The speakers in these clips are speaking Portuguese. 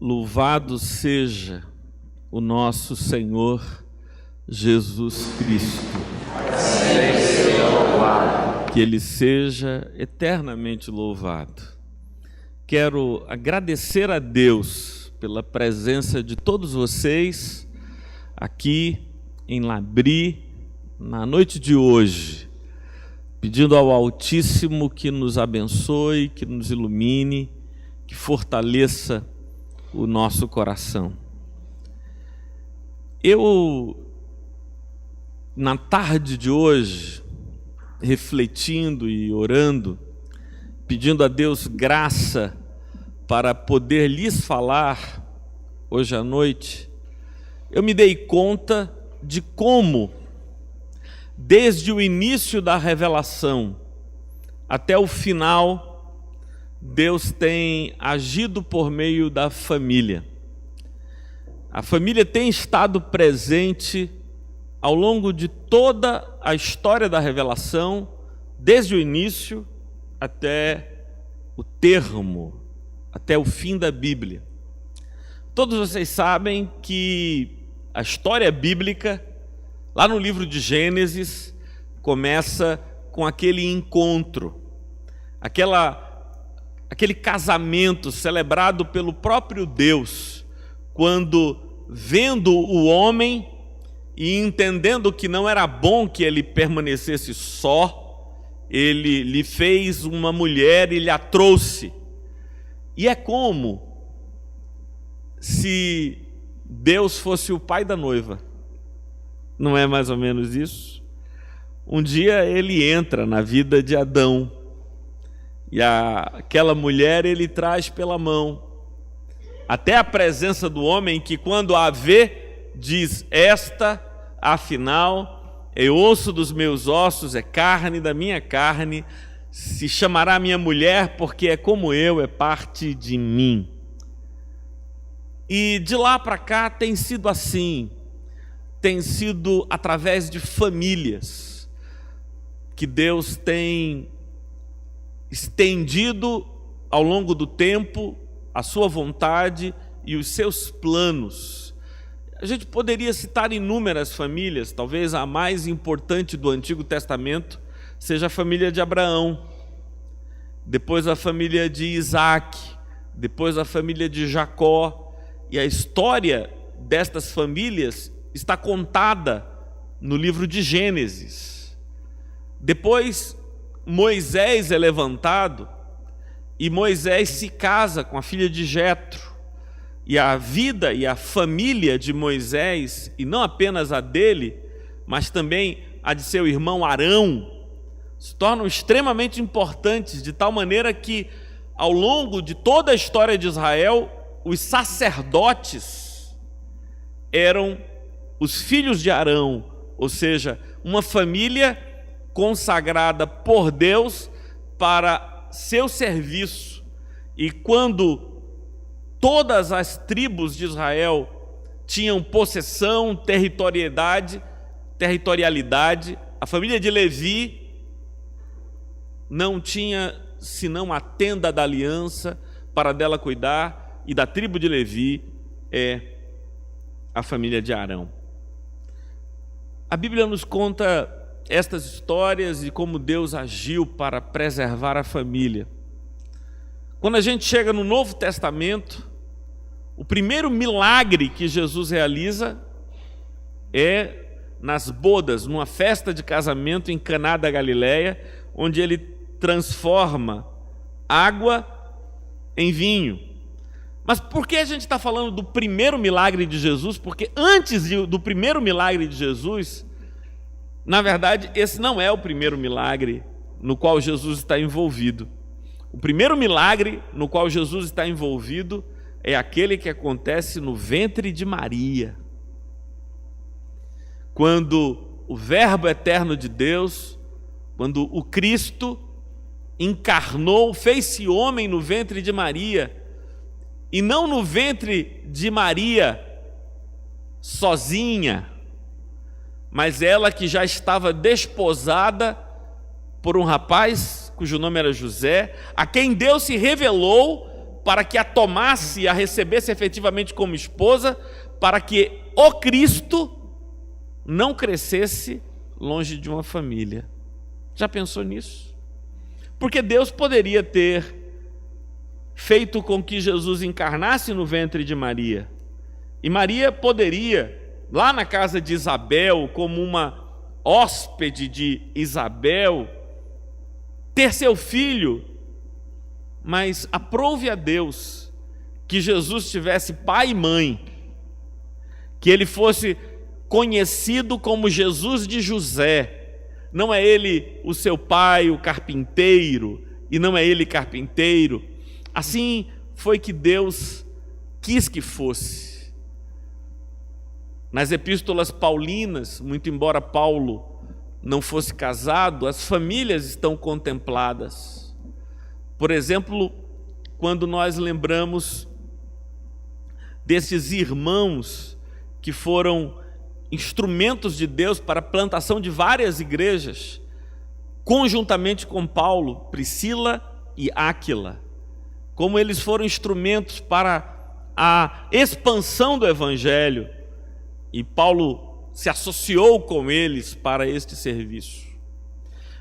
Louvado seja o nosso Senhor Jesus Cristo. Que Ele seja eternamente louvado. Quero agradecer a Deus pela presença de todos vocês aqui em Labri, na noite de hoje, pedindo ao Altíssimo que nos abençoe, que nos ilumine, que fortaleça o nosso coração. Eu, na tarde de hoje, refletindo e orando, pedindo a Deus graça para poder lhes falar hoje à noite, eu me dei conta de como, desde o início da revelação até o final, Deus tem agido por meio da família. A família tem estado presente ao longo de toda a história da revelação, desde o início até o termo, até o fim da Bíblia. Todos vocês sabem que a história bíblica, lá no livro de Gênesis, começa com aquele encontro, aquele casamento celebrado pelo próprio Deus, quando, vendo o homem e entendendo que não era bom que ele permanecesse só, ele lhe fez uma mulher e lhe a trouxe. E é como se Deus fosse o pai da noiva. Não é mais ou menos isso? Um dia ele entra na vida de Adão, e aquela mulher ele traz pela mão, até a presença do homem, que quando a vê, diz: esta, afinal, é osso dos meus ossos, é carne da minha carne, se chamará minha mulher, porque é como eu, é parte de mim. E de lá para cá tem sido assim, tem sido através de famílias, que Deus tem estendido ao longo do tempo a sua vontade e os seus planos. A gente poderia citar inúmeras famílias, talvez a mais importante do Antigo Testamento seja a família de Abraão, depois a família de Isaac, depois a família de Jacó, e a história destas famílias está contada no livro de Gênesis. Depois Moisés é levantado e Moisés se casa com a filha de Jetro, e a vida e a família de Moisés, e não apenas a dele, mas também a de seu irmão Arão, se tornam extremamente importantes, de tal maneira que ao longo de toda a história de Israel, os sacerdotes eram os filhos de Arão, ou seja, uma família consagrada por Deus para seu serviço. E quando todas as tribos de Israel tinham possessão, territorialidade, a família de Levi não tinha senão a tenda da aliança para dela cuidar, e da tribo de Levi é a família de Arão. A Bíblia nos conta estas histórias e como Deus agiu para preservar a família. Quando a gente chega no Novo Testamento, o primeiro milagre que Jesus realiza é nas bodas, numa festa de casamento em Caná da Galileia, onde ele transforma água em vinho. Mas por que a gente está falando do primeiro milagre de Jesus? Porque antes do primeiro milagre de Jesus, na verdade, esse não é o primeiro milagre no qual Jesus está envolvido. O primeiro milagre no qual Jesus está envolvido é aquele que acontece no ventre de Maria. Quando o Verbo eterno de Deus, quando o Cristo encarnou, fez-se homem no ventre de Maria, e não no ventre de Maria sozinha, mas ela que já estava desposada por um rapaz cujo nome era José, a quem Deus se revelou para que a tomasse e a recebesse efetivamente como esposa, para que o Cristo não crescesse longe de uma família. Já pensou nisso? Porque Deus poderia ter feito com que Jesus encarnasse no ventre de Maria, e Maria poderia, lá na casa de Isabel, como uma hóspede de Isabel, ter seu filho, mas aprouve a Deus que Jesus tivesse pai e mãe, que ele fosse conhecido como Jesus de José. Não é ele o seu pai, o carpinteiro, e não é ele carpinteiro. Assim foi que Deus quis que fosse. Nas epístolas paulinas, muito embora Paulo não fosse casado, as famílias estão contempladas. Por exemplo, quando nós lembramos desses irmãos que foram instrumentos de Deus para a plantação de várias igrejas, conjuntamente com Paulo, Priscila e Áquila, como eles foram instrumentos para a expansão do Evangelho, e Paulo se associou com eles para este serviço.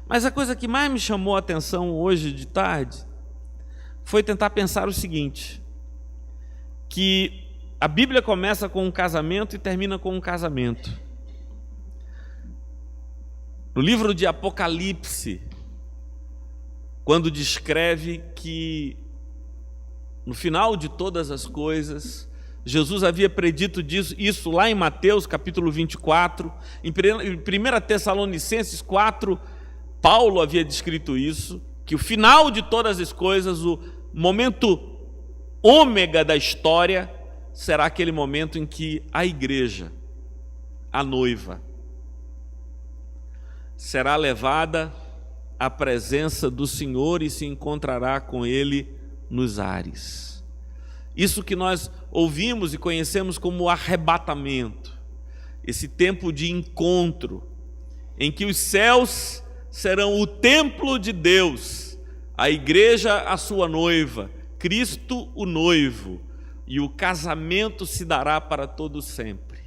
Mas a coisa que mais me chamou a atenção hoje de tarde foi tentar pensar o seguinte, que a Bíblia começa com um casamento e termina com um casamento. No livro de Apocalipse, quando descreve que no final de todas as coisas, Jesus havia predito isso lá em Mateus capítulo 24, em 1 Tessalonicenses 4, Paulo havia descrito isso, que o final de todas as coisas, o momento ômega da história, será aquele momento em que a igreja, a noiva, será levada à presença do Senhor e se encontrará com Ele nos ares. Isso que nós ouvimos e conhecemos como arrebatamento, esse tempo de encontro, em que os céus serão o templo de Deus, a igreja a sua noiva, Cristo o noivo, e o casamento se dará para todo sempre.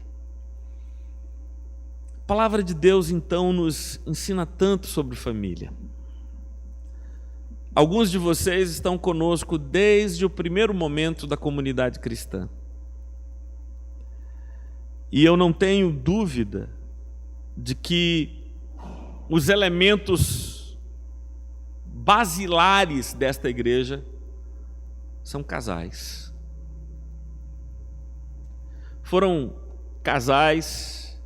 A palavra de Deus então nos ensina tanto sobre família. Alguns de vocês estão conosco desde o primeiro momento da comunidade cristã. E eu não tenho dúvida de que os elementos basilares desta igreja são casais. Foram casais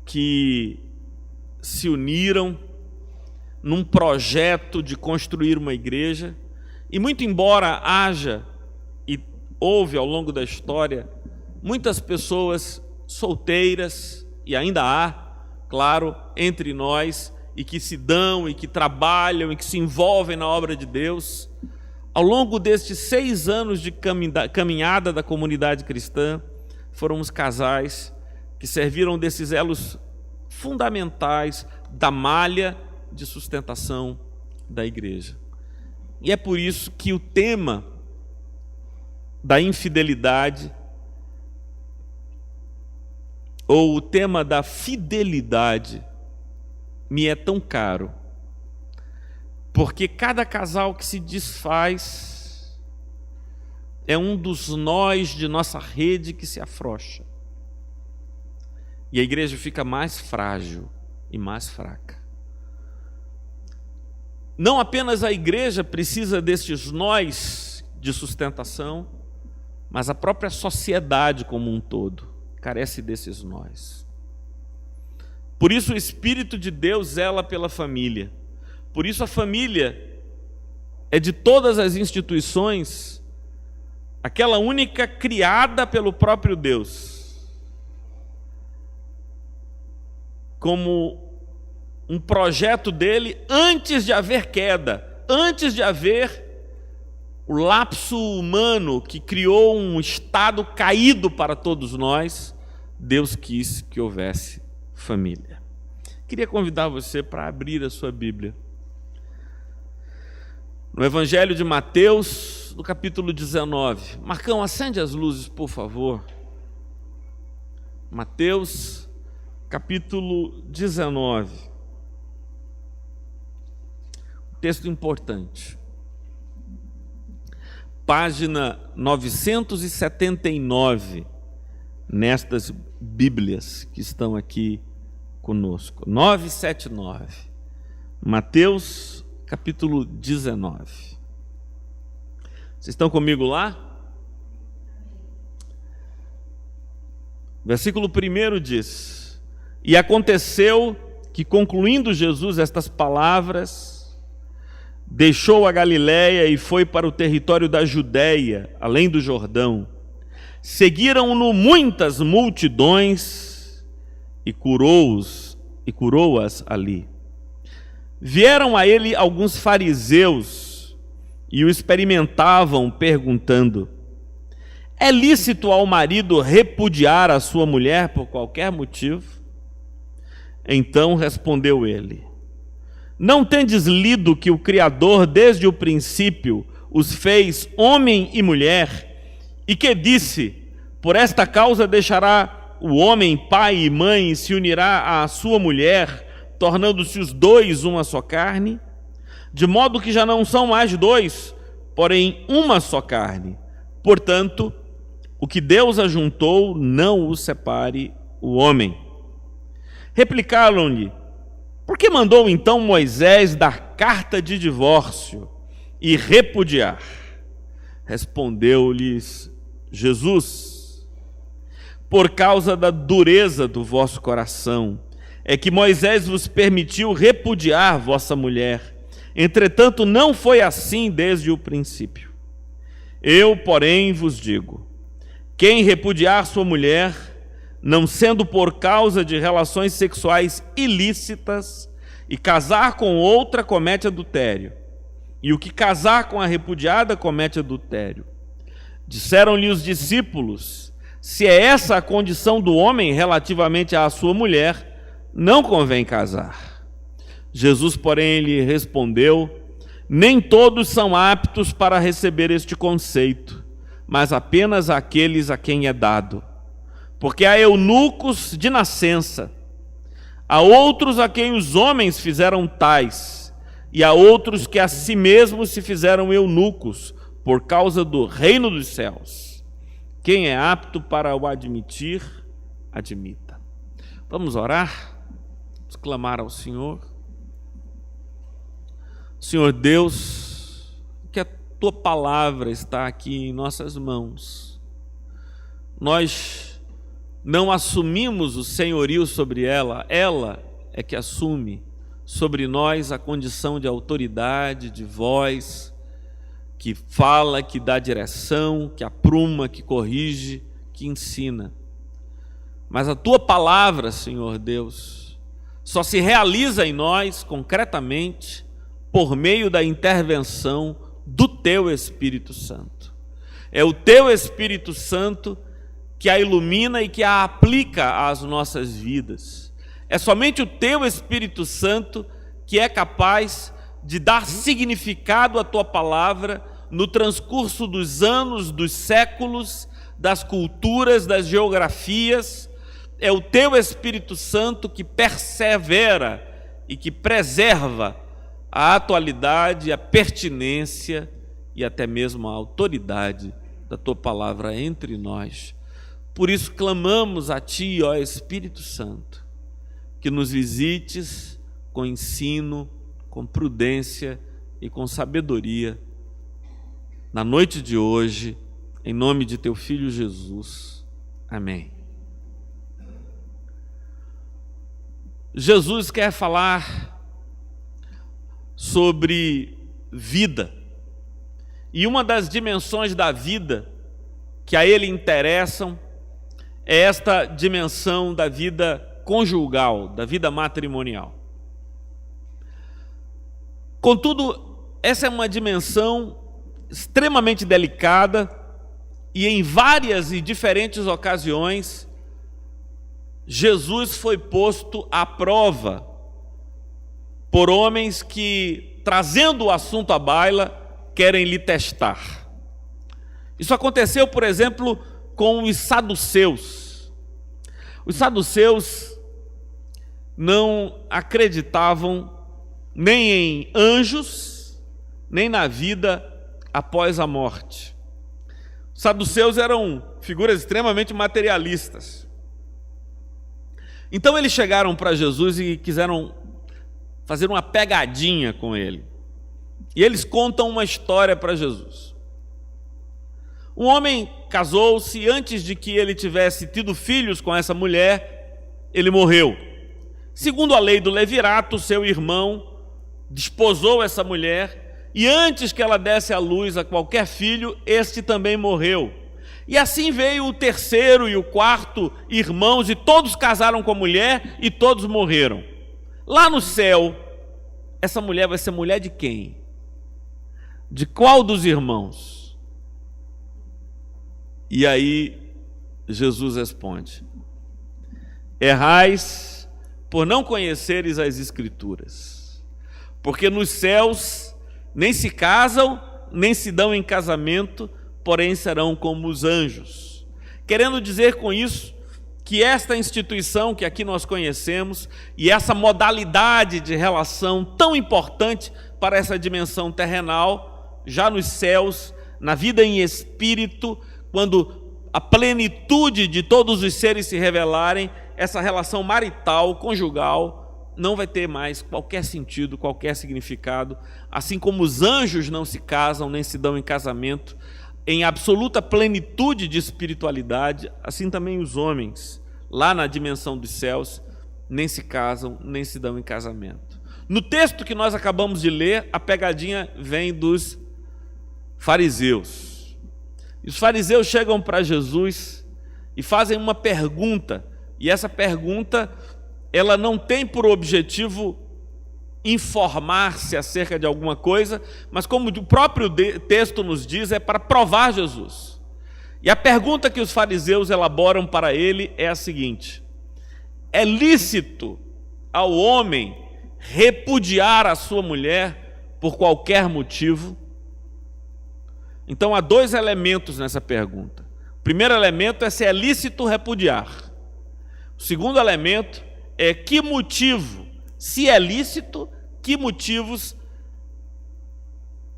que se uniram num projeto de construir uma igreja, e muito embora haja e houve ao longo da história muitas pessoas solteiras, e ainda há, claro, entre nós, e que se dão, e que trabalham, e que se envolvem na obra de Deus, ao longo destes 6 anos de caminhada da comunidade cristã, foram os casais que serviram desses elos fundamentais da malha de sustentação da igreja. E é por isso que o tema da infidelidade, ou o tema da fidelidade, me é tão caro, porque cada casal que se desfaz é um dos nós de nossa rede que se afrouxa, e a igreja fica mais frágil e mais fraca. Não apenas a igreja precisa destes nós de sustentação, mas a própria sociedade como um todo carece desses nós. Por isso o Espírito de Deus zela pela família. Por isso a família é de todas as instituições aquela única criada pelo próprio Deus, como um projeto dele antes de haver queda, antes de haver o lapso humano que criou um estado caído para todos nós. Deus quis que houvesse família. Queria convidar você para abrir a sua Bíblia no Evangelho de Mateus, Mateus, do capítulo 19. Marcão, acende as luzes, por favor. Mateus, capítulo 19. Texto importante. Página 979, nestas Bíblias que estão aqui conosco. 979. Mateus, capítulo 19. Vocês estão comigo lá? Versículo 1 diz: E aconteceu que, concluindo Jesus estas palavras, deixou a Galiléia e foi para o território da Judéia, além do Jordão. Seguiram-no muitas multidões e curou-as ali. Vieram a ele alguns fariseus e o experimentavam, perguntando: é lícito ao marido repudiar a sua mulher por qualquer motivo? Então respondeu ele: não tendes lido que o Criador desde o princípio os fez homem e mulher, e que disse: por esta causa deixará o homem pai e mãe e se unirá à sua mulher, tornando-se os dois uma só carne? De modo que já não são mais dois, porém uma só carne. Portanto, o que Deus ajuntou, não o separe o homem. Replicaram-lhe: por que mandou então Moisés dar carta de divórcio e repudiar? Respondeu-lhes Jesus: por causa da dureza do vosso coração, é que Moisés vos permitiu repudiar vossa mulher. Entretanto, não foi assim desde o princípio. Eu, porém, vos digo: quem repudiar sua mulher, não sendo por causa de relações sexuais ilícitas, e casar com outra, comete adultério. E o que casar com a repudiada, comete adultério. Disseram-lhe os discípulos: se é essa a condição do homem relativamente à sua mulher, não convém casar. Jesus, porém, lhe respondeu: nem todos são aptos para receber este conceito, mas apenas aqueles a quem é dado. Porque há eunucos de nascença, há outros a quem os homens fizeram tais, e há outros que a si mesmos se fizeram eunucos, por causa do reino dos céus. Quem é apto para o admitir, admita. Vamos orar? Vamos clamar ao Senhor. Senhor Deus, que a Tua palavra está aqui em nossas mãos. Nós não assumimos o senhorio sobre ela, ela é que assume sobre nós a condição de autoridade, de voz, que fala, que dá direção, que apruma, que corrige, que ensina. Mas a Tua palavra, Senhor Deus, só se realiza em nós concretamente por meio da intervenção do Teu Espírito Santo. É o Teu Espírito Santo que a ilumina e que a aplica às nossas vidas. É somente o Teu Espírito Santo que é capaz de dar significado à Tua palavra no transcurso dos anos, dos séculos, das culturas, das geografias. É o Teu Espírito Santo que persevera e que preserva a atualidade, a pertinência e até mesmo a autoridade da Tua palavra entre nós. Por isso clamamos a Ti, ó Espírito Santo, que nos visites com ensino, com prudência e com sabedoria na noite de hoje, em nome de Teu Filho Jesus. Amém. Jesus quer falar sobre vida. E uma das dimensões da vida que a Ele interessam é esta dimensão da vida conjugal, da vida matrimonial. Contudo, essa é uma dimensão extremamente delicada e em várias e diferentes ocasiões Jesus foi posto à prova por homens que, trazendo o assunto à baila, querem lhe testar. Isso aconteceu, por exemplo, com os saduceus. Os saduceus não acreditavam nem em anjos, nem na vida após a morte. Os saduceus eram figuras extremamente materialistas. Então eles chegaram para Jesus e quiseram fazer uma pegadinha com ele. E eles contam uma história para Jesus. Um homem casou-se e antes de que ele tivesse tido filhos com essa mulher, ele morreu. Segundo a lei do levirato, seu irmão desposou essa mulher e antes que ela desse à luz a qualquer filho, este também morreu. E assim veio o terceiro e o quarto irmãos e todos casaram com a mulher e todos morreram. Lá no céu, essa mulher vai ser mulher de quem? De qual dos irmãos? E aí Jesus responde: errais por não conheceres as Escrituras, porque nos céus nem se casam, nem se dão em casamento, porém serão como os anjos. Querendo dizer com isso que esta instituição que aqui nós conhecemos e essa modalidade de relação tão importante para essa dimensão terrenal, já nos céus, na vida em espírito, quando a plenitude de todos os seres se revelarem, essa relação marital, conjugal, não vai ter mais qualquer sentido, qualquer significado. Assim como os anjos não se casam, nem se dão em casamento, em absoluta plenitude de espiritualidade, assim também os homens, lá na dimensão dos céus, nem se casam, nem se dão em casamento. No texto que nós acabamos de ler, a pegadinha vem dos fariseus. E os fariseus chegam para Jesus e fazem uma pergunta, e essa pergunta, ela não tem por objetivo informar-se acerca de alguma coisa, mas como o próprio texto nos diz, é para provar Jesus. E a pergunta que os fariseus elaboram para ele é a seguinte: é lícito ao homem repudiar a sua mulher por qualquer motivo? Então há dois elementos nessa pergunta. O primeiro elemento é se é lícito repudiar. O segundo elemento é que motivo, se é lícito, que motivos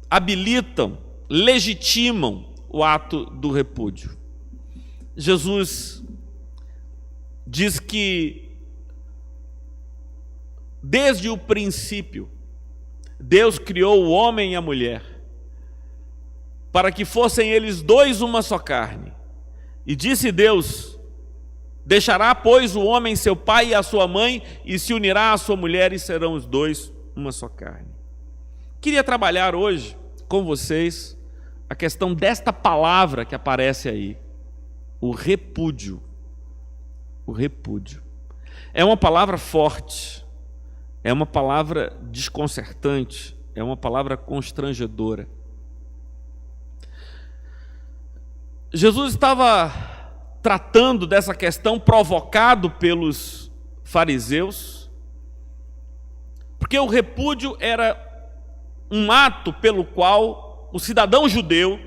habilitam, legitimam o ato do repúdio. Jesus diz que desde o princípio Deus criou o homem e a mulher para que fossem eles dois uma só carne. E disse Deus: deixará, pois, o homem seu pai e a sua mãe, e se unirá à sua mulher, e serão os dois uma só carne. Queria trabalhar hoje com vocês a questão desta palavra que aparece aí, o repúdio. O repúdio. É uma palavra forte, é uma palavra desconcertante, é uma palavra constrangedora. Jesus estava tratando dessa questão provocado pelos fariseus, porque o repúdio era um ato pelo qual o cidadão judeu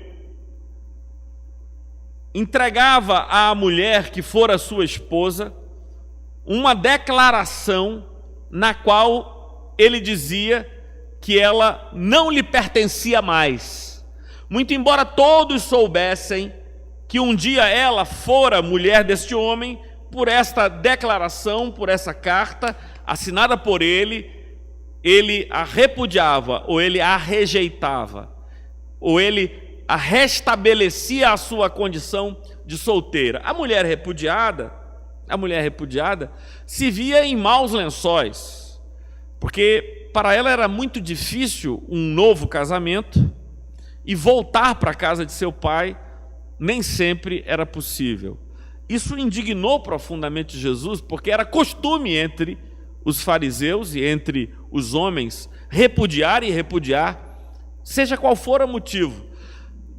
entregava à mulher que fora sua esposa uma declaração na qual ele dizia que ela não lhe pertencia mais, muito embora todos soubessem que um dia ela fora mulher deste homem. Por esta declaração, por essa carta assinada por ele, ele a repudiava, ou ele a rejeitava, ou ele a restabelecia a sua condição de solteira. A mulher repudiada se via em maus lençóis, porque para ela era muito difícil um novo casamento, e voltar para a casa de seu pai nem sempre era possível. Isso indignou profundamente Jesus, porque era costume entre os fariseus e entre os homens repudiar e repudiar, seja qual for o motivo.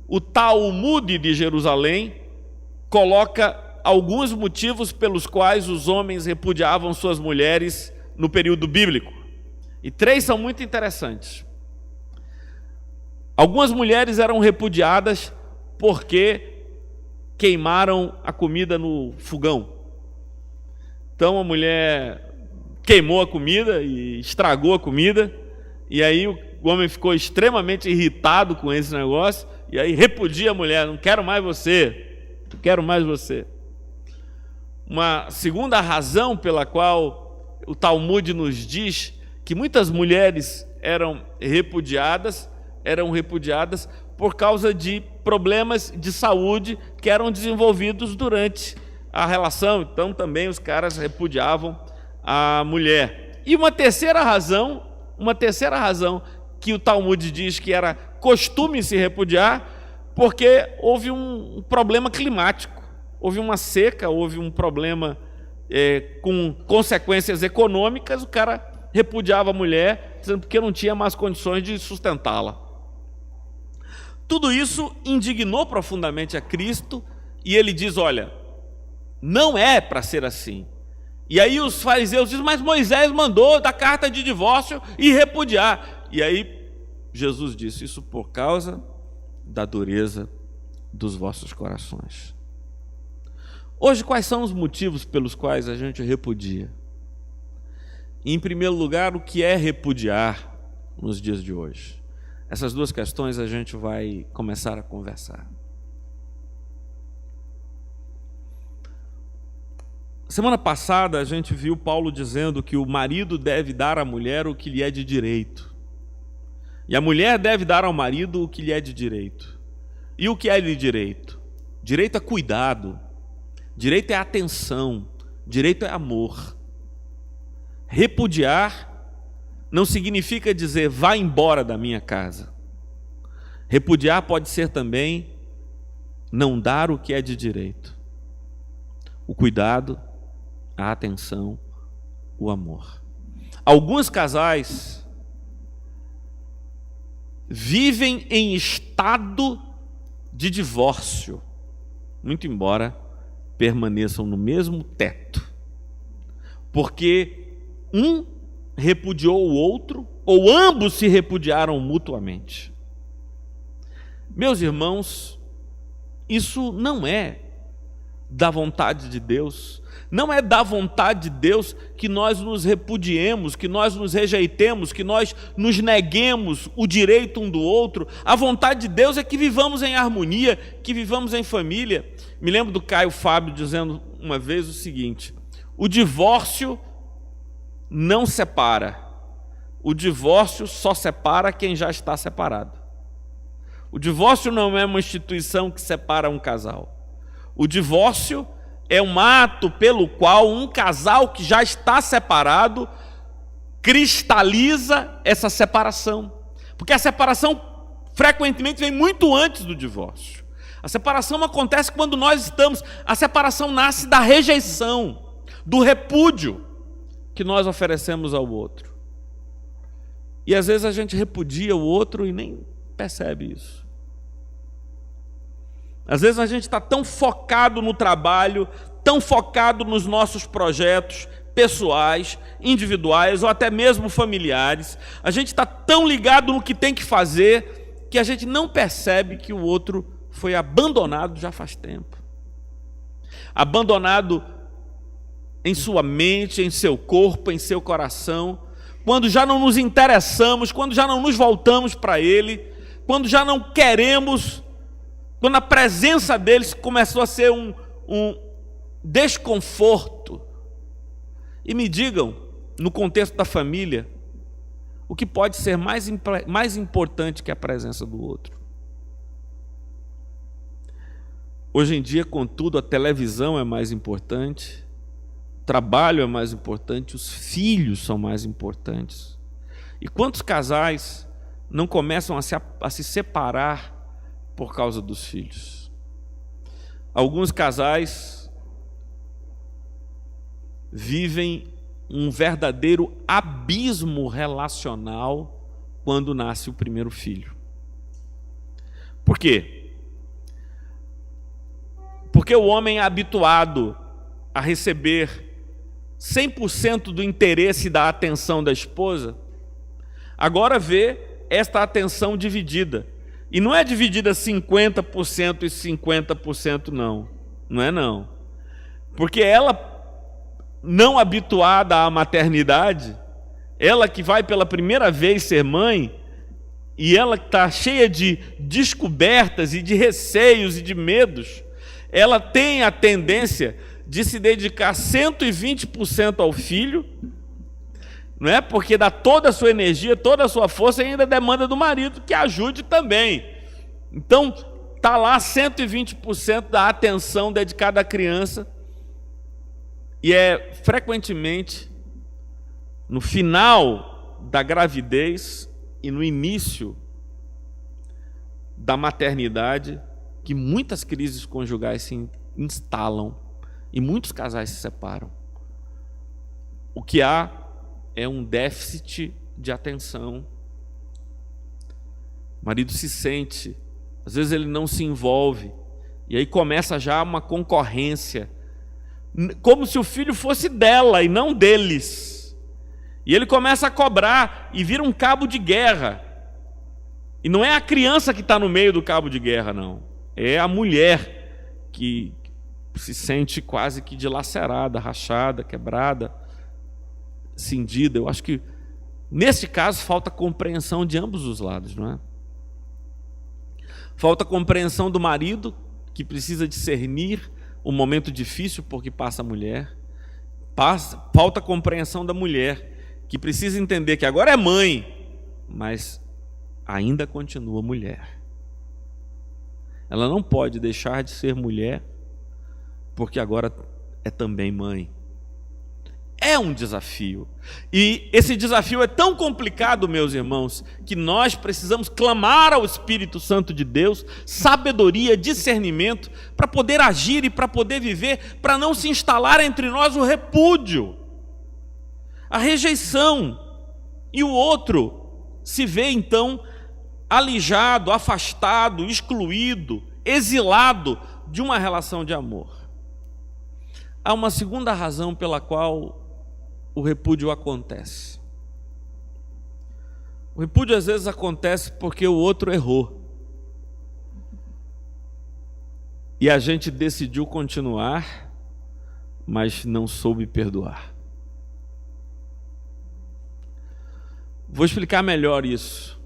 O Talmud de Jerusalém coloca alguns motivos pelos quais os homens repudiavam suas mulheres no período bíblico. E 3 são muito interessantes. Algumas mulheres eram repudiadas porque queimaram a comida no fogão. Então a mulher queimou a comida e estragou a comida, e aí o homem ficou extremamente irritado com esse negócio, e aí repudia a mulher: não quero mais você, não quero mais você. Uma segunda razão pela qual o Talmud nos diz que muitas mulheres eram repudiadas por causa de problemas de saúde que eram desenvolvidos durante a relação. Então também os caras repudiavam a mulher. E uma terceira razão que o Talmud diz que era costume se repudiar, porque houve um problema climático, houve uma seca, houve um problema com consequências econômicas. O cara repudiava a mulher, dizendo porque não tinha mais condições de sustentá-la. Tudo isso indignou profundamente a Cristo, e ele diz: olha, não é para ser assim. E aí os fariseus dizem: mas Moisés mandou dar carta de divórcio e repudiar. E aí Jesus disse: isso por causa da dureza dos vossos corações. Hoje, quais são os motivos pelos quais a gente repudia? Em primeiro lugar, o que é repudiar nos dias de hoje? Essas duas questões a gente vai começar a conversar. Semana passada a gente viu Paulo dizendo que o marido deve dar à mulher o que lhe é de direito, e a mulher deve dar ao marido o que lhe é de direito. E o que é de direito? Direito é cuidado, direito é atenção, direito é amor. Repudiar não significa dizer vá embora da minha casa. Repudiar pode ser também não dar o que é de direito. O cuidado, a atenção, o amor. Alguns casais vivem em estado de divórcio, muito embora permaneçam no mesmo teto, porque um repudiou o outro, ou ambos se repudiaram mutuamente. Meus irmãos, isso não é da vontade de Deus. Não é da vontade de Deus que nós nos repudiemos, que nós nos rejeitemos, que nós nos neguemos o direito um do outro. A vontade de Deus é que vivamos em harmonia, que vivamos em família. Me lembro do Caio Fábio dizendo uma vez o seguinte: o divórcio não separa. O divórcio só separa quem já está separado. O divórcio não é uma instituição que separa um casal. O divórcio é um ato pelo qual um casal que já está separado cristaliza essa separação. Porque a separação frequentemente vem muito antes do divórcio. A separação acontece quando nós estamos... A separação nasce da rejeição, do repúdio que nós oferecemos ao outro. E às vezes a gente repudia o outro e nem percebe isso. Às vezes a gente está tão focado no trabalho, tão focado nos nossos projetos pessoais, individuais ou até mesmo familiares, a gente está tão ligado no que tem que fazer que a gente não percebe que o outro foi abandonado já faz tempo. Abandonado em sua mente, em seu corpo, em seu coração, quando já não nos interessamos, quando já não nos voltamos para Ele, quando já não queremos, quando a presença deles começou a ser um desconforto. E me digam, no contexto da família, o que pode ser mais importante que a presença do outro? Hoje em dia, contudo, a televisão é mais importante, o trabalho é mais importante, os filhos são mais importantes. E quantos casais não começam a se separar por causa dos filhos? Alguns casais vivem um verdadeiro abismo relacional quando nasce o primeiro filho. Por quê? Porque o homem é habituado a receber 100% do interesse e da atenção da esposa, agora vê esta atenção dividida. E não é dividida 50% e 50% não. Não é não. Porque ela, não habituada à maternidade, ela que vai pela primeira vez ser mãe, e ela que está cheia de descobertas e de receios e de medos, ela tem a tendência de se dedicar 120% ao filho, não é? Porque dá toda a sua energia, toda a sua força, e ainda demanda do marido que ajude também. Então, está lá 120% da atenção dedicada à criança, e é frequentemente no final da gravidez e no início da maternidade que muitas crises conjugais se instalam e muitos casais se separam. O que há é um déficit de atenção. O marido se sente, às vezes ele não se envolve, e aí começa já uma concorrência, como se o filho fosse dela e não deles. E ele começa a cobrar e vira um cabo de guerra. E não é a criança que está no meio do cabo de guerra, não. É a mulher que se sente quase que dilacerada, rachada, quebrada, cindida. Eu acho que, nesse caso, falta compreensão de ambos os lados, não é? Falta compreensão do marido, que precisa discernir o momento difícil porque passa a mulher. Falta compreensão da mulher, que precisa entender que agora é mãe, mas ainda continua mulher. Ela não pode deixar de ser mulher, porque agora é também mãe. É um desafio. E esse desafio é tão complicado, meus irmãos, que nós precisamos clamar ao Espírito Santo de Deus, sabedoria, discernimento, para poder agir e para poder viver, para não se instalar entre nós o repúdio, a rejeição, e o outro se vê então alijado, afastado, excluído, exilado de uma relação de amor. Há uma segunda razão pela qual o repúdio acontece. O repúdio às vezes acontece porque o outro errou. E a gente decidiu continuar, mas não soube perdoar. Vou explicar melhor isso.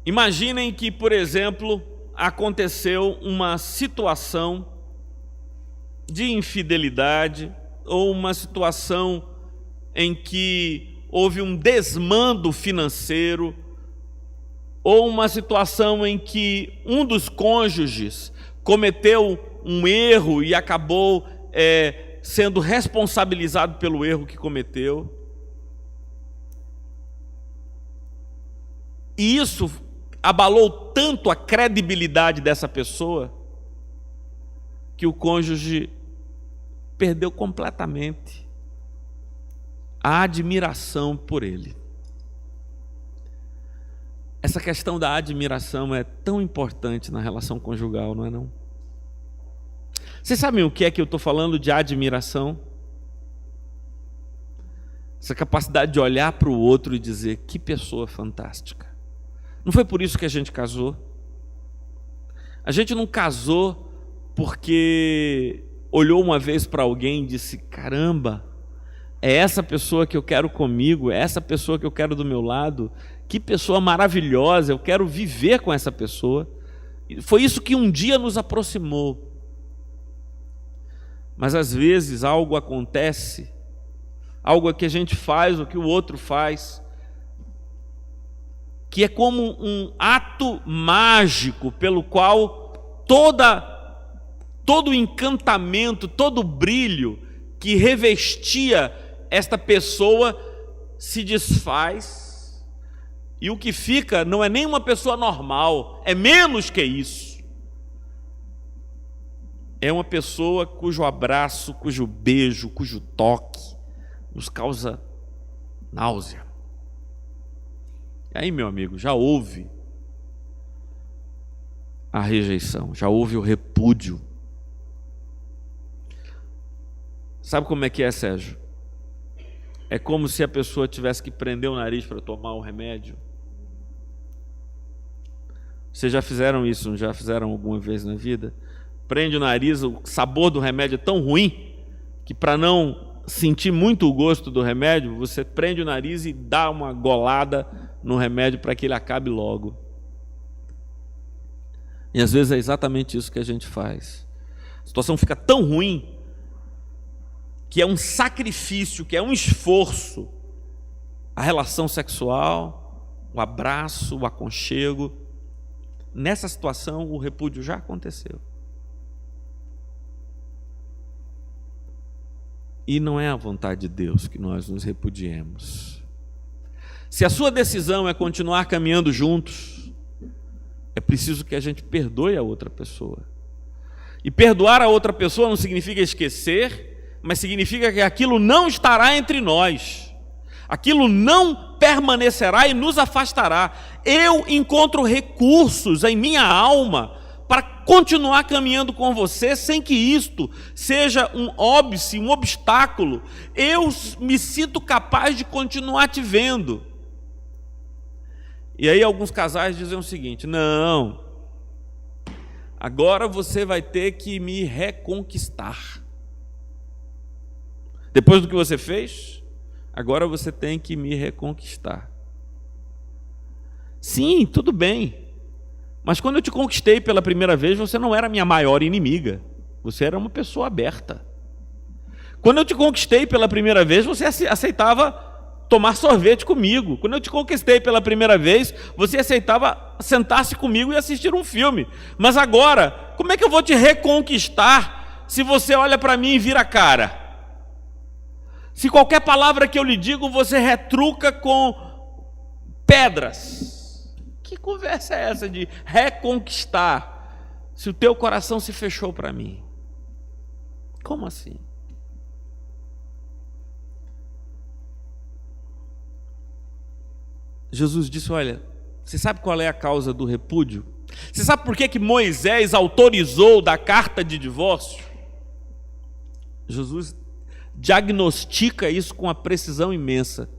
Imaginem que, por exemplo, aconteceu uma situação de infidelidade ou uma situação em que houve um desmando financeiro ou uma situação em que um dos cônjuges cometeu um erro e acabou sendo responsabilizado pelo erro que cometeu. E isso abalou tanto a credibilidade dessa pessoa que o cônjuge perdeu completamente a admiração por ele. Essa questão da admiração é tão importante na relação conjugal, não é não? Vocês sabem o que é que eu estou falando de admiração? Essa capacidade de olhar para o outro e dizer, que pessoa fantástica. Não foi por isso que a gente casou? A gente não casou porque olhou uma vez para alguém e disse, caramba, é essa pessoa que eu quero comigo, é essa pessoa que eu quero do meu lado, que pessoa maravilhosa, eu quero viver com essa pessoa. Foi isso que um dia nos aproximou. Mas às vezes algo acontece, algo que a gente faz, ou que o outro faz, que é como um ato mágico pelo qual todo o encantamento, todo o brilho que revestia esta pessoa se desfaz, e o que fica não é nem uma pessoa normal, é menos que isso. É uma pessoa cujo abraço, cujo beijo, cujo toque nos causa náusea. E aí, meu amigo, já houve a rejeição, já houve o repúdio. Sabe como é que é, Sérgio? É como se a pessoa tivesse que prender o nariz para tomar o remédio. Vocês já fizeram isso, não já fizeram alguma vez na vida? Prende o nariz, o sabor do remédio é tão ruim que, para não sentir muito o gosto do remédio, você prende o nariz e dá uma golada no remédio para que ele acabe logo. E às vezes é exatamente isso que a gente faz. A situação fica tão ruim que é um sacrifício, que é um esforço. A relação sexual, o abraço, o aconchego. Nessa situação, o repúdio já aconteceu. E não é a vontade de Deus que nós nos repudiemos. Se a sua decisão é continuar caminhando juntos, é preciso que a gente perdoe a outra pessoa. E perdoar a outra pessoa não significa esquecer, mas significa que aquilo não estará entre nós. Aquilo não permanecerá e nos afastará. Eu encontro recursos em minha alma para continuar caminhando com você sem que isto seja um óbice, um obstáculo. Eu me sinto capaz de continuar te vendo. E aí alguns casais dizem o seguinte: não, agora você vai ter que me reconquistar. Depois do que você fez, agora você tem que me reconquistar. Sim, tudo bem. Mas quando eu te conquistei pela primeira vez, você não era a minha maior inimiga. Você era uma pessoa aberta. Quando eu te conquistei pela primeira vez, você aceitava tomar sorvete comigo. Quando eu te conquistei pela primeira vez, você aceitava sentar-se comigo e assistir um filme. Mas agora, como é que eu vou te reconquistar se você olha para mim e vira a cara? Se qualquer palavra que eu lhe digo, você retruca com pedras. Que conversa é essa de reconquistar se o teu coração se fechou para mim? Como assim? Jesus disse: olha, você sabe qual é a causa do repúdio? Você sabe por que Moisés autorizou da carta de divórcio? Jesus diagnostica isso com uma precisão imensa.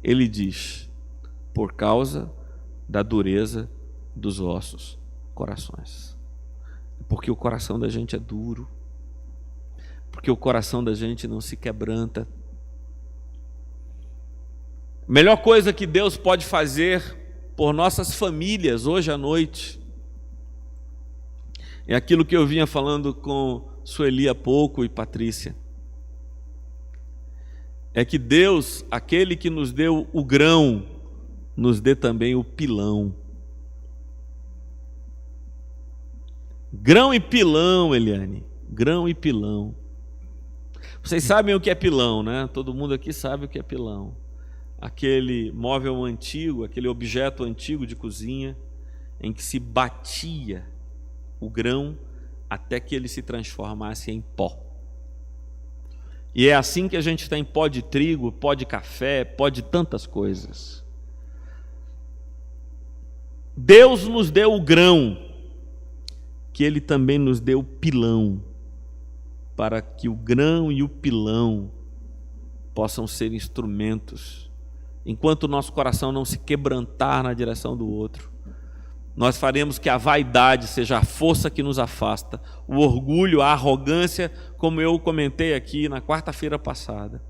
Ele diz: por causa da dureza dos vossos corações. Porque o coração da gente é duro. Porque o coração da gente não se quebranta. A melhor coisa que Deus pode fazer por nossas famílias hoje à noite é aquilo que eu vinha falando com Sueli há pouco e Patrícia. É que Deus, aquele que nos deu o grão, nos dê também o pilão. Grão e pilão, Eliane. Grão e pilão. Vocês sabem o que é pilão, né? Todo mundo aqui sabe o que é pilão. Aquele móvel antigo, aquele objeto antigo de cozinha, em que se batia o grão até que ele se transformasse em pó. E é assim que a gente tem pó de trigo, pó de café, pó de tantas coisas. Deus nos deu o grão, que Ele também nos deu o pilão, para que o grão e o pilão possam ser instrumentos. Enquanto o nosso coração não se quebrantar na direção do outro, nós faremos que a vaidade seja a força que nos afasta, o orgulho, a arrogância, como eu comentei aqui na quarta-feira passada.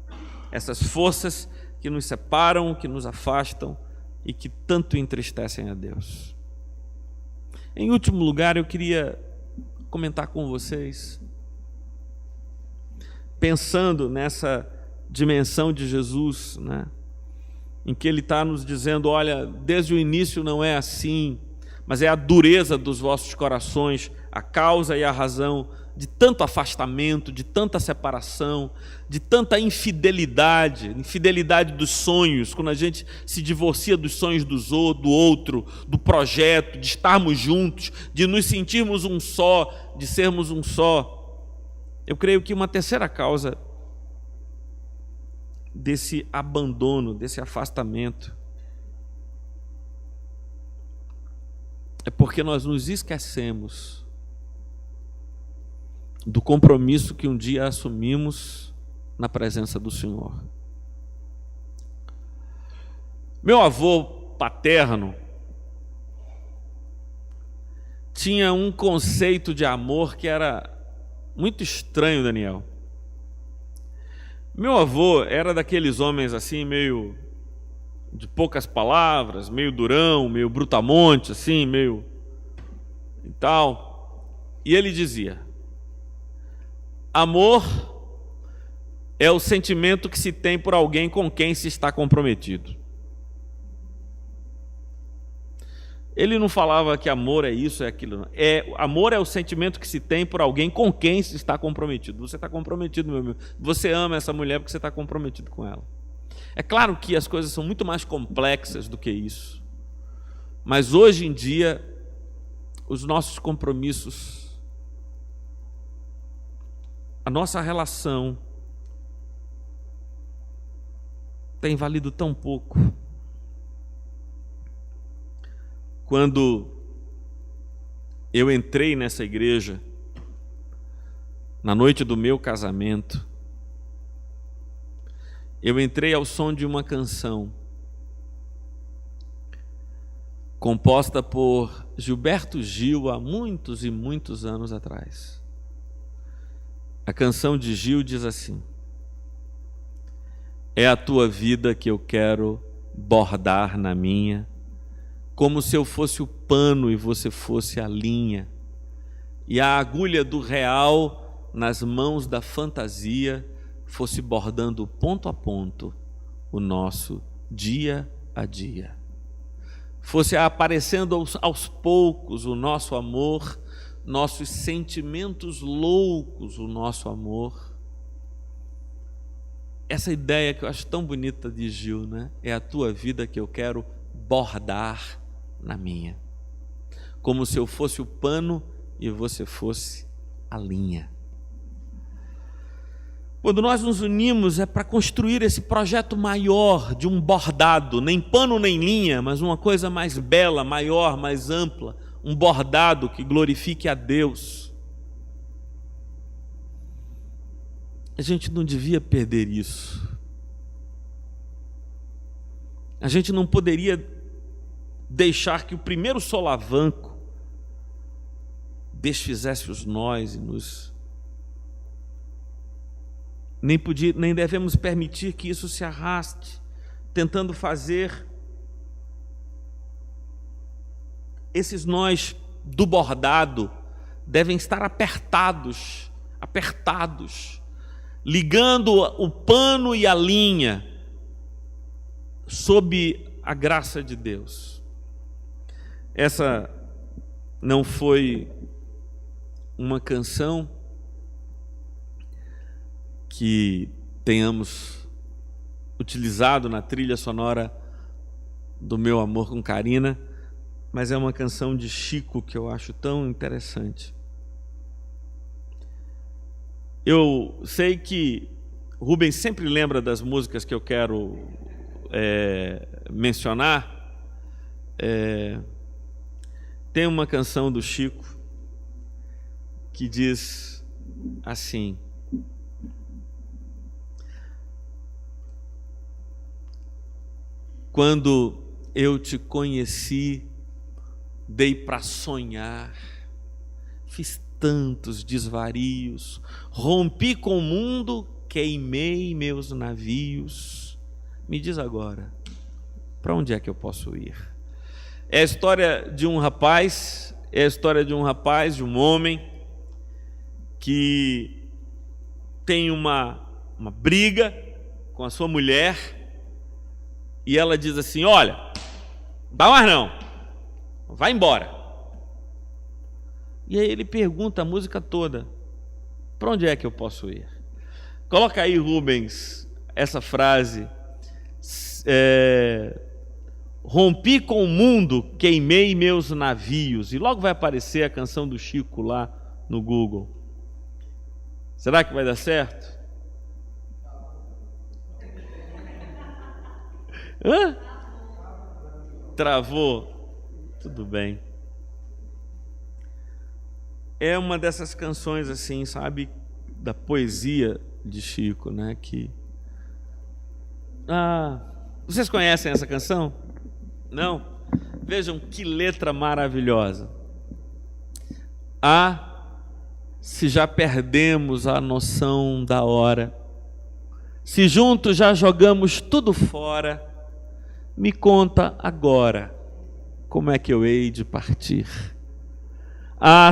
Essas forças que nos separam, que nos afastam e que tanto entristecem a Deus. Em último lugar, eu queria comentar com vocês, pensando nessa dimensão de Jesus, né? Em que Ele está nos dizendo: olha, desde o início não é assim, mas é a dureza dos vossos corações, a causa e a razão de tanto afastamento, de tanta separação, de tanta infidelidade, infidelidade dos sonhos, quando a gente se divorcia dos sonhos do outro, do projeto, de estarmos juntos, de nos sentirmos um só, de sermos um só. Eu creio que uma terceira causa desse abandono, desse afastamento, é porque nós nos esquecemos do compromisso que um dia assumimos na presença do Senhor. Meu avô paterno tinha um conceito de amor que era muito estranho, Daniel. Meu avô era daqueles homens assim, meio de poucas palavras, meio durão, meio brutamonte, assim, meio e tal. E ele dizia: amor é o sentimento que se tem por alguém com quem se está comprometido. Ele não falava que amor é isso, é aquilo. Não. Amor é o sentimento que se tem por alguém com quem se está comprometido. Você está comprometido, meu amigo. Você ama essa mulher porque você está comprometido com ela. É claro que as coisas são muito mais complexas do que isso. Mas hoje em dia, os nossos compromissos, a nossa relação, tem valido tão pouco. Quando eu entrei nessa igreja, na noite do meu casamento, eu entrei ao som de uma canção composta por Gilberto Gil há muitos e muitos anos atrás. A canção de Gil diz assim: é a tua vida que eu quero bordar na minha, como se eu fosse o pano e você fosse a linha, e a agulha do real nas mãos da fantasia fosse bordando ponto a ponto o nosso dia a dia. Fosse aparecendo aos poucos o nosso amor, nossos sentimentos loucos, o nosso amor. Essa ideia que eu acho tão bonita de Gil, né? É a tua vida que eu quero bordar na minha, como se eu fosse o pano e você fosse a linha. Quando nós nos unimos é para construir esse projeto maior de um bordado, nem pano nem linha, mas uma coisa mais bela, maior, mais ampla, um bordado que glorifique a Deus. A gente não devia perder isso. A gente não poderia deixar que o primeiro solavanco desfizesse os nós e nos... Nem devemos permitir que isso se arraste, tentando fazer esses nós do bordado devem estar apertados, ligando o pano e a linha sob a graça de Deus. Essa não foi uma canção que tenhamos utilizado na trilha sonora do Meu Amor com Karina, mas é uma canção de Chico que eu acho tão interessante. Eu sei que Rubens sempre lembra das músicas que eu quero mencionar. Tem uma canção do Chico que diz assim: quando eu te conheci, dei para sonhar, fiz tantos desvarios, rompi com o mundo, queimei meus navios. Me diz agora, para onde é que eu posso ir? É a história de um rapaz, de um homem que tem uma briga com a sua mulher e ela diz assim: olha, não dá mais não, vai embora. E aí ele pergunta a música toda: para onde é que eu posso ir? Coloca aí, Rubens, essa frase: rompi com o mundo, queimei meus navios. E logo vai aparecer a canção do Chico lá no Google. Será que vai dar certo? Hã? Travou? Tudo bem. É uma dessas canções assim, sabe, da poesia de Chico, né? Vocês conhecem essa canção? Não? Vejam que letra maravilhosa. Se já perdemos a noção da hora, se juntos já jogamos tudo fora, me conta agora como é que eu hei de partir.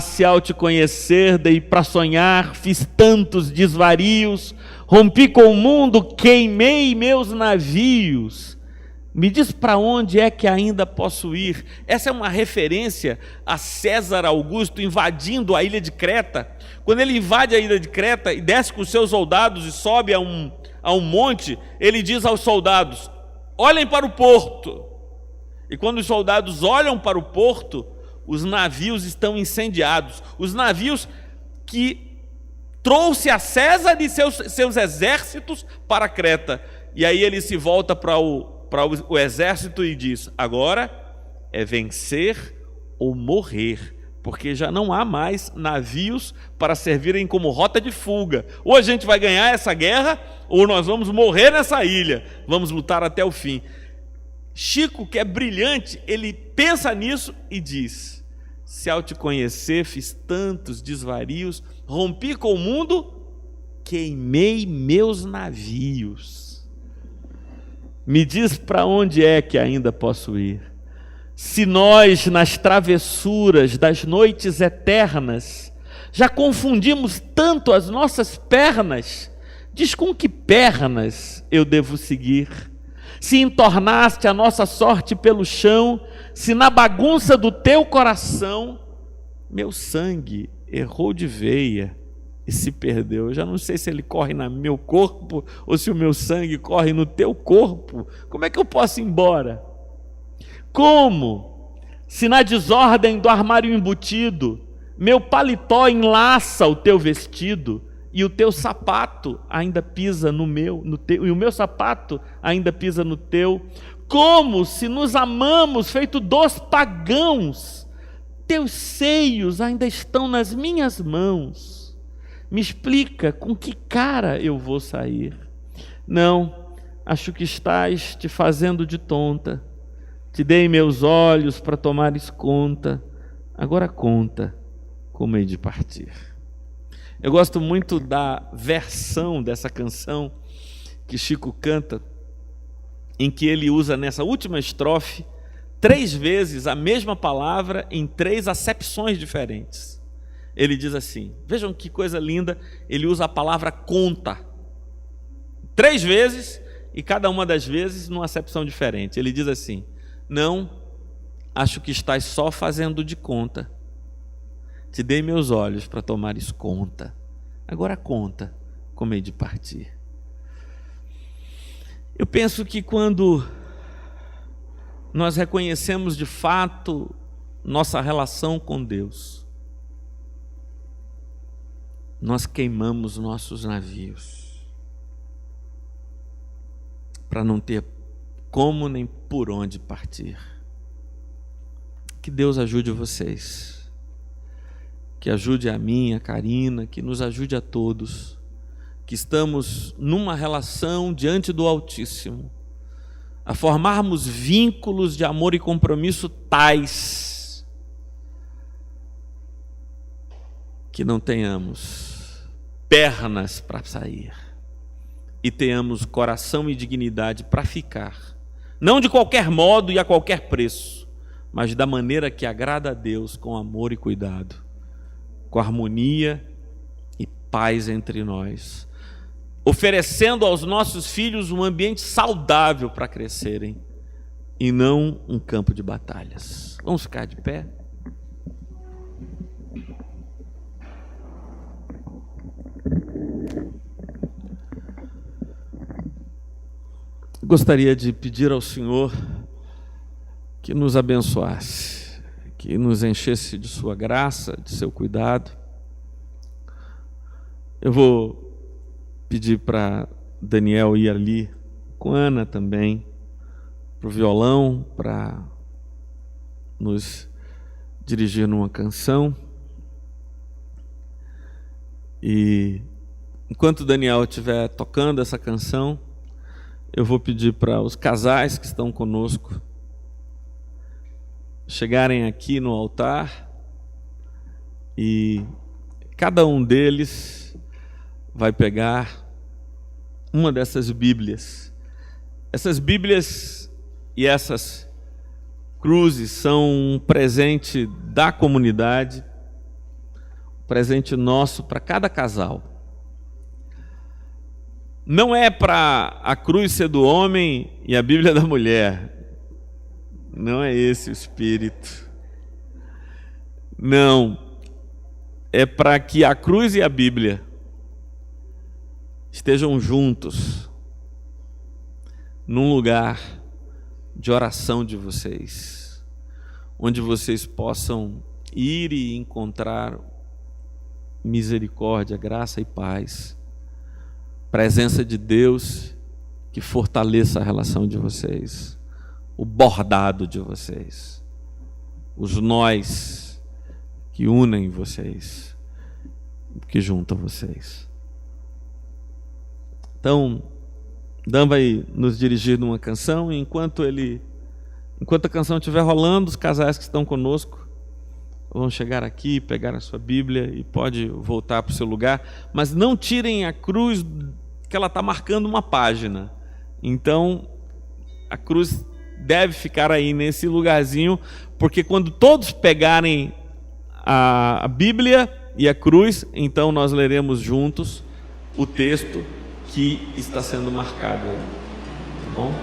Se ao te conhecer dei para sonhar, fiz tantos desvarios, rompi com o mundo, queimei meus navios. Me diz para onde é que ainda posso ir? Essa é uma referência a César Augusto invadindo a ilha de Creta. Quando ele invade a ilha de Creta e desce com os seus soldados e sobe a um monte, ele diz aos soldados: olhem para o porto. E quando os soldados olham para o porto, os navios estão incendiados. Os navios que trouxe a César e seus exércitos para Creta. E aí ele se volta para o exército e diz: agora é vencer ou morrer, porque já não há mais navios para servirem como rota de fuga. Ou a gente vai ganhar essa guerra, ou nós vamos morrer nessa ilha, vamos lutar até o fim. Chico, que é brilhante, ele pensa nisso e diz: se ao te conhecer fiz tantos desvarios, rompi com o mundo, queimei meus navios. Me diz para onde é que ainda posso ir? Se nós, nas travessuras das noites eternas, já confundimos tanto as nossas pernas, diz com que pernas eu devo seguir? Se entornaste a nossa sorte pelo chão, se na bagunça do teu coração, meu sangue errou de veia e se perdeu. Eu já não sei se ele corre no meu corpo ou se o meu sangue corre no teu corpo. Como é que eu posso ir embora? Como? Se na desordem do armário embutido, meu paletó enlaça o teu vestido, e o teu sapato ainda pisa no teu, e o meu sapato ainda pisa no teu. Como se nos amamos feito dos pagãos, teus seios ainda estão nas minhas mãos. Me explica com que cara eu vou sair? Não, acho que estás te fazendo de tonta. Te dei meus olhos para tomares conta, agora conta como hei de partir. Eu gosto muito da versão dessa canção que Chico canta, em que ele usa nessa última estrofe 3 vezes a mesma palavra em 3 acepções diferentes. Ele diz assim, vejam que coisa linda, ele usa a palavra conta 3 vezes e cada uma das vezes numa acepção diferente. Ele diz assim: não, acho que estás só fazendo de conta. Te dei meus olhos para tomares conta, agora conta como hei de partir. Eu penso que quando nós reconhecemos de fato nossa relação com Deus, nós queimamos nossos navios, para não ter como nem por onde partir. Que Deus ajude vocês, que ajude a mim, a Karina, que nos ajude a todos, que estamos numa relação diante do Altíssimo, a formarmos vínculos de amor e compromisso tais que não tenhamos pernas para sair e tenhamos coração e dignidade para ficar, não de qualquer modo e a qualquer preço, mas da maneira que agrada a Deus, com amor e cuidado, com harmonia e paz entre nós, oferecendo aos nossos filhos um ambiente saudável para crescerem e não um campo de batalhas. Vamos ficar de pé? Gostaria de pedir ao Senhor que nos abençoasse, que nos enchesse de sua graça, de seu cuidado. Eu vou pedir para Daniel ir ali com Ana também, para o violão, para nos dirigir numa canção. E enquanto Daniel estiver tocando essa canção, eu vou pedir para os casais que estão conosco chegarem aqui no altar E cada um deles vai pegar uma dessas Bíblias. Essas Bíblias e essas cruzes são um presente da comunidade, um presente nosso para cada casal. Não é para a cruz ser do homem e a Bíblia da mulher. Não é esse o espírito. Não. É para que a cruz e a Bíblia estejam juntos num lugar de oração de vocês, onde vocês possam ir e encontrar misericórdia, graça e paz, presença de Deus que fortaleça a relação de vocês, o bordado de vocês, os nós que unem vocês, que juntam vocês. Então, Dan vai nos dirigir numa canção, e enquanto a canção estiver rolando, os casais que estão conosco vão chegar aqui, pegar a sua Bíblia e pode voltar para o seu lugar, mas não tirem a cruz, que ela está marcando uma página. Então, a cruz deve ficar aí nesse lugarzinho, porque quando todos pegarem a Bíblia e a cruz, então nós leremos juntos o texto que está sendo marcado aí, tá bom?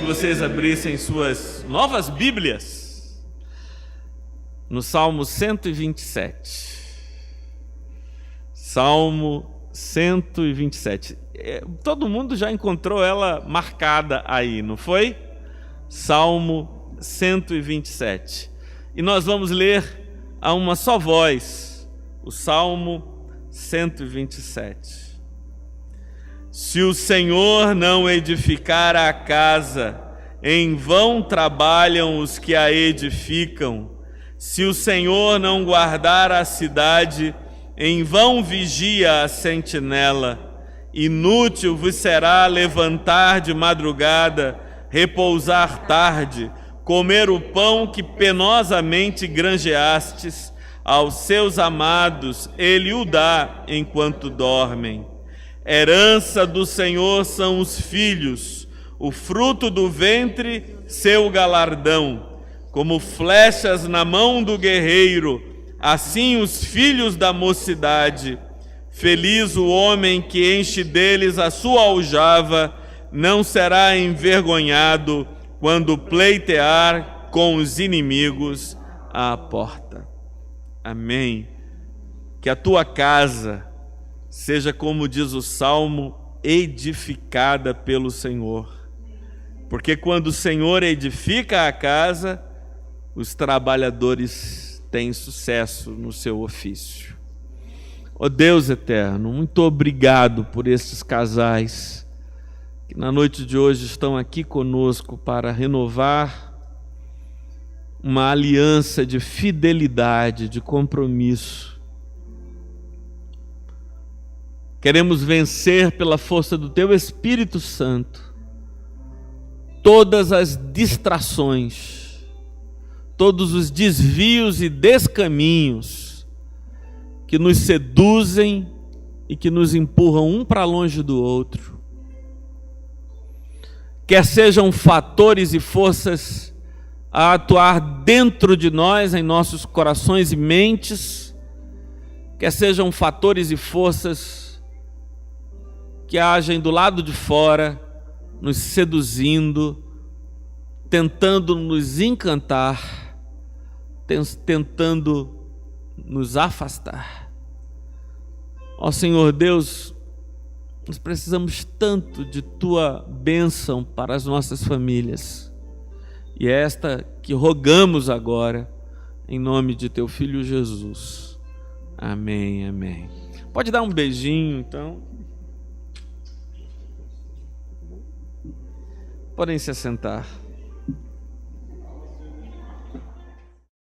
Vocês abrissem suas novas Bíblias no Salmo 127. Salmo 127. Todo mundo já encontrou ela marcada aí, não foi? Salmo 127. E nós vamos ler a uma só voz o Salmo 127. Se o Senhor não edificar a casa, em vão trabalham os que a edificam. Se o Senhor não guardar a cidade, em vão vigia a sentinela. Inútil vos será levantar de madrugada, repousar tarde, comer o pão que penosamente granjeastes. Aos seus amados ele o dá enquanto dormem. Herança do Senhor são os filhos, o fruto do ventre, seu galardão. Como flechas na mão do guerreiro, assim os filhos da mocidade. Feliz o homem que enche deles a sua aljava, não será envergonhado quando pleitear com os inimigos à porta. Amém. Que a tua casa seja, como diz o Salmo, edificada pelo Senhor. Porque quando o Senhor edifica a casa, os trabalhadores têm sucesso no seu ofício. Ó Deus eterno, muito obrigado por esses casais que na noite de hoje estão aqui conosco para renovar uma aliança de fidelidade, de compromisso. Queremos vencer pela força do Teu Espírito Santo todas as distrações, todos os desvios e descaminhos que nos seduzem e que nos empurram um para longe do outro. Quer sejam fatores e forças a atuar dentro de nós, em nossos corações e mentes, quer sejam fatores e forças que agem do lado de fora, nos seduzindo, tentando nos encantar, tentando nos afastar. Ó Senhor Deus, nós precisamos tanto de Tua bênção para as nossas famílias. E é esta que rogamos agora, em nome de Teu Filho Jesus. Amém, amém. Pode dar um beijinho, então. Podem se assentar.